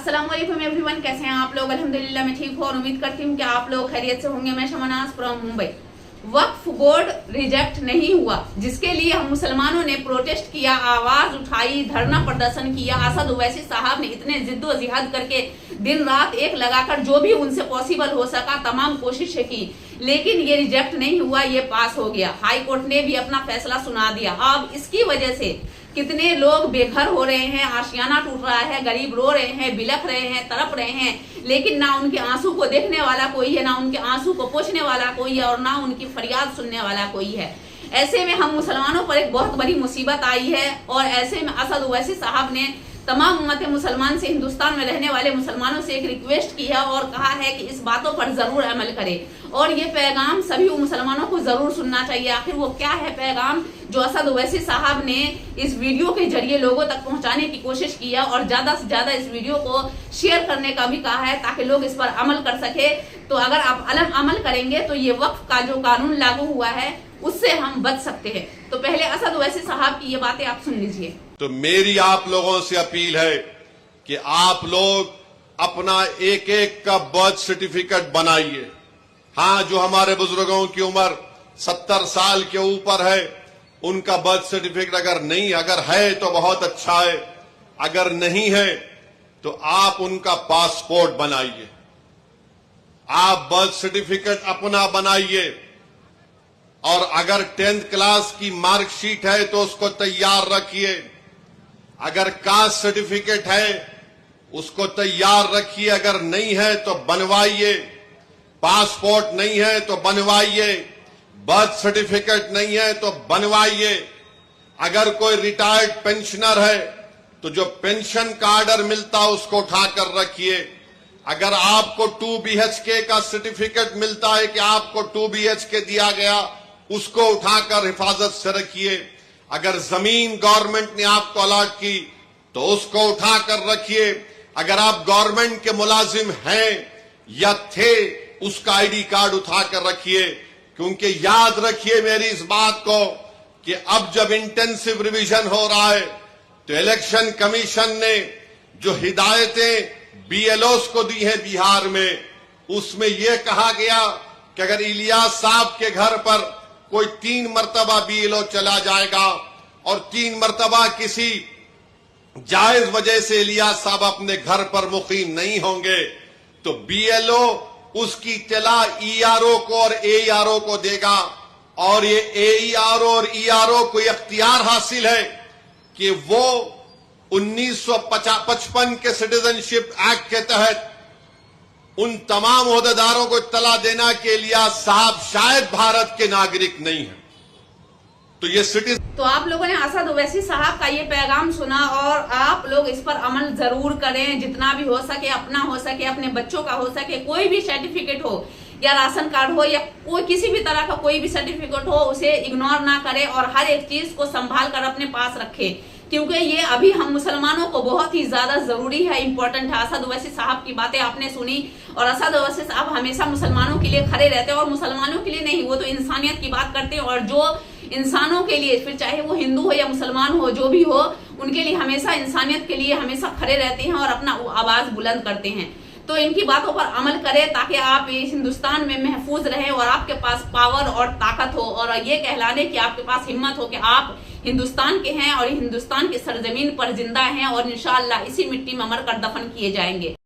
अस्सलाम वालेकुम एवरीवन, कैसे हैं आप लोग। अल्हम्दुलिल्लाह मैं ठीक हूँ और उम्मीद करती हूँ कि आप लोग खैरियत से होंगे। मैं शमनाज फ्रॉम मुंबई। वक्फ बोर्ड रिजेक्ट नहीं हुआ, जिसके लिए हम मुसलमानों ने प्रोटेस्ट किया, आवाज उठाई, धरना प्रदर्शन किया। असद ओवैसी साहब ने इतने जिद्दोजहद करके दिन रात एक लगाकर जो भी उनसे पॉसिबल हो सका तमाम कोशिशें की, लेकिन ये रिजेक्ट नहीं हुआ, ये पास हो गया। हाई कोर्ट ने भी अपना फैसला सुना दिया। अब इसकी वजह से कितने लोग बेघर हो रहे हैं, आशियाना टूट रहा है, गरीब रो रहे हैं, बिलख रहे हैं, तड़प रहे हैं, लेकिन ना उनके आंसू को देखने वाला कोई है, ना उनके आंसू को पोंछने वाला कोई है और ना उनकी फरियाद सुनने वाला कोई है। ऐसे में हम मुसलमानों पर एक बहुत बड़ी मुसीबत आई है और ऐसे में असद ओवैसी साहब ने तमाम उम्मत मुसलमान से, हिंदुस्तान में रहने वाले मुसलमानों से एक रिक्वेस्ट की है और कहा है कि इस बातों पर जरूर अमल करें और ये पैगाम सभी मुसलमानों को जरूर सुनना चाहिए। आखिर वो क्या है पैगाम जो असद ओवैसी साहब ने इस वीडियो के जरिए लोगों तक पहुंचाने की कोशिश की है और ज्यादा से ज्यादा इस वीडियो को शेयर करने का भी कहा है ताकि लोग इस पर अमल कर सके। तो अगर आप अमल करेंगे तो ये वक्फ का जो कानून लागू हुआ है उससे हम बच सकते हैं। तो पहले असद ओवैसी साहब की ये बातें आप सुन लीजिए। तो मेरी आप लोगों से अपील है कि आप लोग अपना एक एक का बर्थ सर्टिफिकेट बनाइए। हाँ, जो हमारे बुजुर्गों की उम्र 70 साल के ऊपर है उनका बर्थ सर्टिफिकेट अगर है तो बहुत अच्छा है, अगर नहीं है तो आप उनका पासपोर्ट बनाइए। आप बर्थ सर्टिफिकेट अपना बनाइए और अगर 10th क्लास की मार्कशीट है तो उसको तैयार रखिए। अगर कास्ट सर्टिफिकेट है उसको तैयार रखिए, अगर नहीं है तो बनवाइए। पासपोर्ट नहीं है तो बनवाइए, बर्थ सर्टिफिकेट नहीं है तो बनवाइए। अगर कोई रिटायर्ड पेंशनर है तो जो पेंशन का आर्डर मिलता है उसको उठाकर रखिए। अगर आपको 2 BHK का सर्टिफिकेट मिलता है कि आपको 2 BHK दिया गया, उसको उठाकर हिफाजत से रखिए। अगर जमीन गवर्नमेंट ने आपको अलॉट की तो उसको उठाकर रखिए। अगर आप गवर्नमेंट के मुलाजिम हैं या थे उसका आईडी कार्ड उठाकर रखिए, क्योंकि याद रखिए मेरी इस बात को कि अब जब इंटेंसिव रिवीजन हो रहा है तो इलेक्शन कमीशन ने जो हिदायतें BLOs को दी हैं बिहार में, उसमें यह कहा गया कि अगर इलियास साहब के घर पर कोई 3 मरतबा BLO चला जाएगा और 3 मरतबा किसी जायज वजह से इलियास साहब अपने घर पर मुकीम नहीं होंगे तो BLO उसकी इत्तला ERO को और AERO को देगा और ये AERO और ERO को इख्तियार हासिल है कि वो 1955 के सिटीजनशिप एक्ट के तहत उन तमाम ओहदेदारों को इत्तला देना के लिए साहब शायद भारत के नागरिक नहीं है। तो ये तो आप लोगों ने असद ओवैसी साहब का ये पैगाम सुना और आप लोग इस पर अमल जरूर करें, जितना भी हो सके, अपना हो सके, अपने बच्चों का हो सके। कोई भी सर्टिफिकेट हो या राशन कार्ड हो या कोई किसी भी तरह का कोई भी सर्टिफिकेट हो, उसे इग्नोर ना करें और हर एक चीज को संभाल कर अपने पास रखें, क्योंकि ये अभी हम मुसलमानों को बहुत ही ज्यादा जरूरी है, इंपॉर्टेंट है। असद ओवैसी साहब की बातें आपने सुनी और असद ओवैसी साहब हमेशा मुसलमानों के लिए खड़े रहते हैं और मुसलमानों के लिए नहीं, वो तो इंसानियत की बात करते हैं और जो इंसानों के लिए, फिर चाहे वो हिंदू हो या मुसलमान हो, जो भी हो, उनके लिए हमेशा, इंसानियत के लिए हमेशा खड़े रहते हैं और अपना आवाज बुलंद करते हैं। तो इनकी बातों पर अमल करें ताकि आप इस हिंदुस्तान में महफूज रहें और आपके पास पावर और ताकत हो और ये कहलाने की आपके पास हिम्मत हो कि आप हिंदुस्तान के हैं और हिंदुस्तान की सरजमीन पर जिंदा हैं और इंशाअल्लाह इसी मिट्टी में मरकर दफन किए जाएंगे।